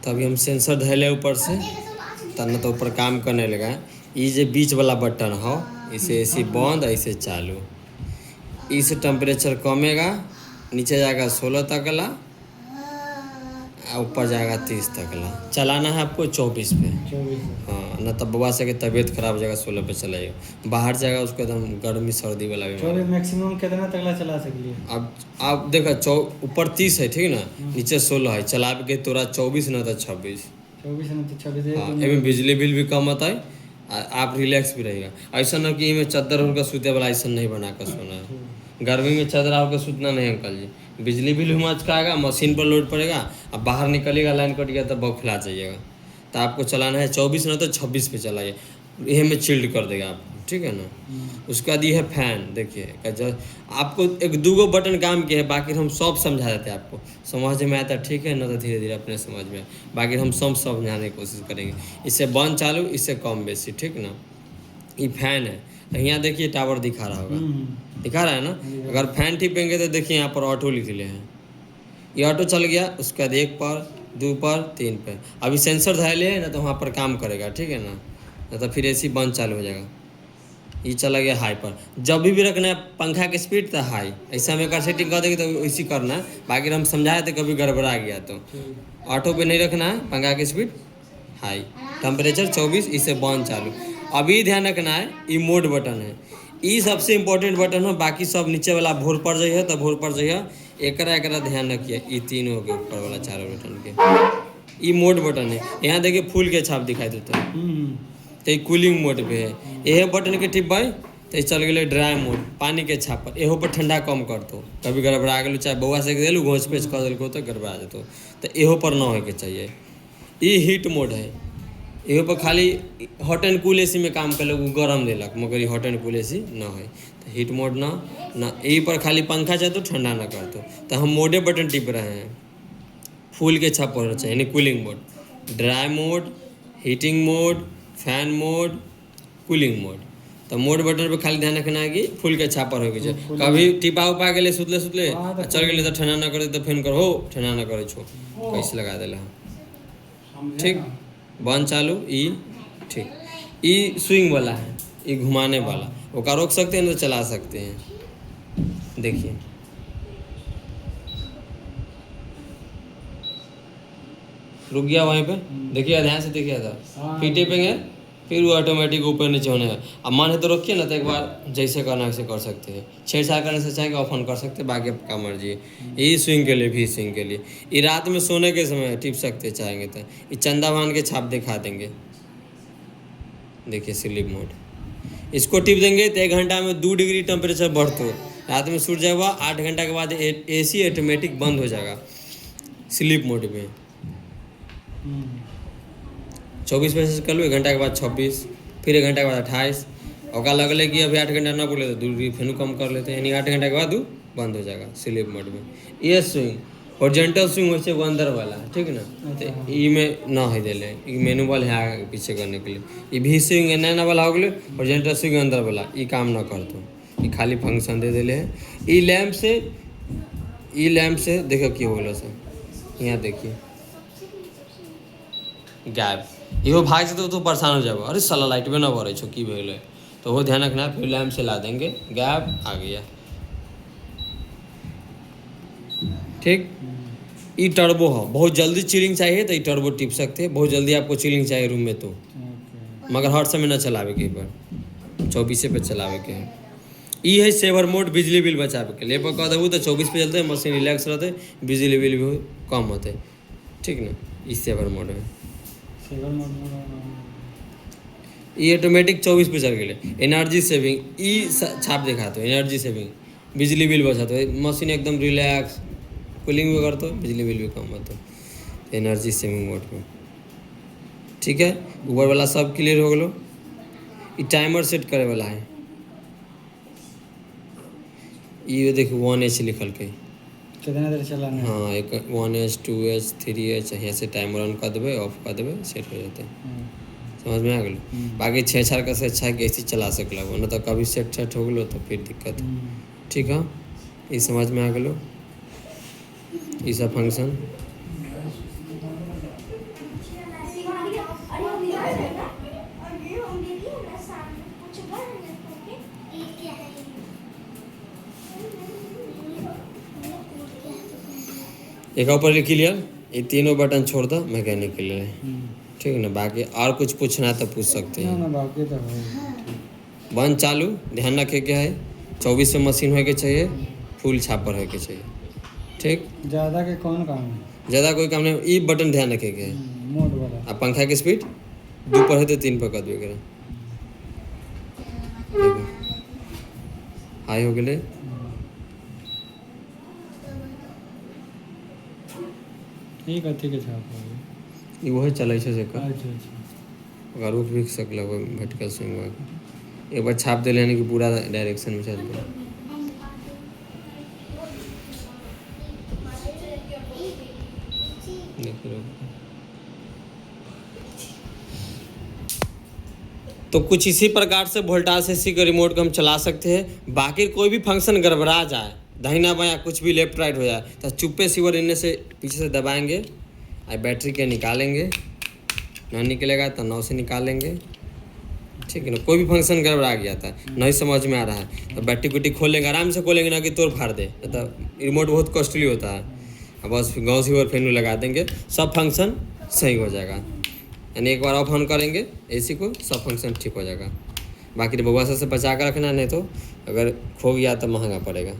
तो अभी हम सेंसर धैले ऊपर से तना तो ऊपर काम करने लगा। ये जो बीच वाला बटन हो इसे ऐसे बंद ऐसे चालू। इस टेम्परेचर कमेगा, नीचे जाएगा 16 तकला, ऊपर जाएगा 30 तकला। चलाना है आपको 24 पे। हाँ, ना तब बबा से तबीयत खराब हो जाएगा 16 पे चलाइएगा, बाहर जाएगा उसको एकदम गर्मी सर्दी वाला भी। मैक्सिमम कितना तकला चला सकलिए? अब आप देखो ऊपर 30 है ठीक ना, नीचे 16 है, चला के तोरा 24 ना तो 26। 24 ना तो 26। हाँ, एमें बिजली बिल भी कम आता है, आप रिलैक्स भी रहेगा। ऐसा ना कि इमें चद्दर उड़ का सूते वाला ऐसा नहीं बना कर सोना है। गर्मी में चद्दर होकर सूतना नहीं अंकल जी, बिजली बिल भी मचकाएगा, मशीन पर लोड पड़ेगा, अब बाहर निकलेगा लाइन कट गया तो बौखला जाइएगा। तो आपको चलाना है 24 ना तो 26 पे चलाइए, यह में चिल्ड कर देगा आपको, ठीक है ना। उसके बाद ये है फैन, देखिए जब आपको एक दूगो बटन काम के है, बाकी हम सब समझा देते हैं आपको, समझ में आता ठीक है ना, तो धीरे धीरे अपने समझ में, बाकी हम सब समझाने की कोशिश करेंगे। इससे बंद चालू, इससे कम बेसी, ठीक ना। ये फैन है, यहाँ देखिए टावर दिखा रहा होगा, दिखा रहा है ना। अगर फैन टिपेंगे तो देखिए यहाँ पर ऑटो लिख ले हैं, ये ऑटो चल गया। उसके बाद 1 पर 2 पर 3 पे अभी सेंसर धैले है ना, तो वहाँ पर काम करेगा, ठीक है ना, तो फिर ऐसी बंद चालू हो जाएगा। ये चला गया हाई पर, जब भी रखना है पंखा की स्पीड तो हाई, ऐसा में कर सेटिंग कर देगी तो वैसी करना है। बाकी हम समझाए थे कभी गड़बड़ा गया तो ऑटो पे नहीं रखना है, पंखा की स्पीड हाई, टेम्परेचर 24, इसे बंद चालू। अभी ध्यान रखना है ये मोड बटन है, ये सबसे इम्पोर्टेंट बटन हो, बाकी सब नीचे वाला भोर पर जाइए तो भोर पर जाइए, एकरा ध्यान रखिए। ये 3 हो गए ऊपर वाला 4 बटन के, ये मोड बटन है। यहाँ देखिए फूल के छाप दिखाई देता है, तो ये कूलिंग मोड पे है। यह बटन के टिप भाई तो चल गए ड्राई मोड, पानी के छाप पर, एहो पर ठंडा कम करतो, कभी गड़बड़ा गलू चाहे बउआ से दिलू घोंच पेच कर दिलको तो गड़बड़ा जेतो, तो एहो पर ना होके चाहिए। ये हीट मोड है, एहो पर खाली हॉट एंड कूल एसी में काम कर वो गर्म दिलक, मगर ये हॉट एंड कूल एसी ना हो, तो हीट मोड ना यही पर खाली पंखा चाहे तो ठंडा ना करतो। तो हम मोडे बटन टिप रहे हैं, फूल के छाप पर चाहिए, यानी cooling mode, dry mode, heating mode, fan mode, cooling mode. तो मोड बटन पे खाली ध्यान रखना है कि फुल के छापर हो गए, कभी टिपा उपा गए सुतले सुतले चल गए तो ठंडा ना करे तो फेन कर हो ठंडा ना करे छो कैसे लगा देला, ठीक। बंद चालू ई, ठीक। ई स्विंग वाला है, ये घुमाने वाला, वो रोक सकते हैं तो चला सकते हैं। देखिए रुक गया वहीं पे, देखिए ध्यान से देखिए था, फिर टिपेंगे फिर वो ऑटोमेटिक ऊपर नीचे होने है। अब मन है तो रोकिए ना, तो एक बार जैसे करना वैसे कर सकते हैं, छेड़छाड़ करने से चाहेंगे ऑफ ऑन कर सकते हैं, बाकी आपका मर्जी है। ये स्विंग के लिए भी, स्विंग के लिए ये रात में सोने के समय टिप सकते चाहेंगे तो, ये चंदा भान के छाप दिखा देंगे। देखिए स्लीप मोड, इसको टिप देंगे तो 1 घंटा में 2 डिग्री टेम्परेचर बढ़तो, रात में सूट जाएगा, 8 घंटा के बाद AC ऑटोमेटिक बंद हो जाएगा स्लीप मोड में। 24 पे कर लो, 1 घंटा के बाद 26, फिर 1 घंटा के बाद 28, और लगले कि अभी 8 घंटा ना बोले तो दूरी फिर कम कर लेते हैं, यानी 8 घंटा के बाद बंद हो जाएगा स्लीप मोड में। ये स्विंग हॉरिजॉन्टल स्विंग हो वो अंदर वाला, ठीक ना, तो ई में ना है दिले, मैनुअल है आगे पीछे करने के लिए। ये भी स्विंग नैना वाला हो गए, हॉरिजॉन्टल स्विंग अंदर वाला, ये काम ना करतो, ये खाली फंक्शन दे दिले है। ई लैम्प से देखो कि बोलो सर, यहाँ देखिए गैप, इहो भाग से तो परेशान हो जाएगा, अरे साला लाइट में ना भरे छो की भेल है, तो वो ध्यान रखना। फिर लैम्प से ला देंगे, गैप आ गया, ठीक। ये टर्बो हो, बहुत जल्दी चिलिंग चाहिए तो ये टर्बो टिप सकते हैं, बहुत जल्दी आपको चिलिंग चाहिए रूम में तो, मगर हर समय ना चलावे के पर 24 पे चलावे के है। ये है सेवर मोड, बिजली बिल बचावे के लिए, कह देबू तो 24 पे चलते, मशीन रिलैक्स रहते, बिजली बिल भी कम होते, ठीक ना। इस सेवर मोड में ये ऑटोमेटिक 24 पे चल गए। एनर्जी सेविंग, ई छाप दिखाते हो, एनर्जी सेविंग, बिजली बिल बचाते हो, मशीन एकदम रिलैक्स, कूलिंग भी करते हो, बिजली बिल भी कम होता है एनर्जी सेविंग मोड में, ठीक है। ऊपर वाला सब क्लियर हो गलो। ये टाइमर सेट करे वाला है, ये देखो 1H लिखल के, कितना देर चलाना है? हाँ, एक 1H 2H 3H, यहाँ से टाइमर ऑन कर देवे, ऑफ कर देवे, सेट हो जाता है। समझ में आ गलो। बाकी 6 का से अच्छा कैसे चला सकला वो, ना तो कभी सेट हो गलो तो फिर दिक्कत है, ठीक है। ये समझ में आ गलो, ये सब फंक्शन एक ऊपर लिख लिया, ये तीनों बटन छोड़ दो मैकेनिक के लिए, ठीक है ना। बाकी और कुछ पूछना है तो पूछ सकते ना हैं। ना बाकी तो है। बंद चालू ध्यान रखे क्या है, 24 में मशीन होए के चाहिए, फुल छापर होए के चाहिए, ठीक। ज़्यादा के कौन काम है? ज़्यादा कोई काम नहीं, ये बटन ध्यान रखे के है। मोड वाला। अब पंखा की स्पीड 2 पर है तो 3 पर कर देगा, हाई हो गए। ये कथी के छाप है? ये वही चलै छै जेकर, अच्छा अच्छा। अगर रुक भी सकल भटकल स्विंग एक बार छाप दिले यानी कि पूरा डायरेक्शन में चल पड़ा। तो कुछ इसी प्रकार से वोल्टास एसी के रिमोट को हम चला सकते हैं। बाकी कोई भी फंक्शन गड़बड़ा जाए, दाहिना बायां कुछ भी लेफ्ट राइट हो जाए, तो चुप्पे सीवर इनमें से पीछे से दबाएंगे और बैटरी के निकालेंगे, ना निकलेगा तो 9 से निकालेंगे, ठीक है ना। कोई भी फंक्शन गड़बड़ा गया था, नहीं समझ में आ रहा है, तो बैटरी कुटी खोलेंगे, आराम से खोलेंगे, ना कि तोड़ फाड़ दे, तो रिमोट बहुत कॉस्टली होता है। अब बस गाँव सीवर फैन लगा देंगे, सब फंक्शन सही हो जाएगा। यानी एक बार ऑफ ऑन करेंगे एसी को, सब फंक्शन ठीक हो जाएगा। बाकी बउआ से बचा कर रखना, नहीं तो अगर खो गया तो महंगा पड़ेगा।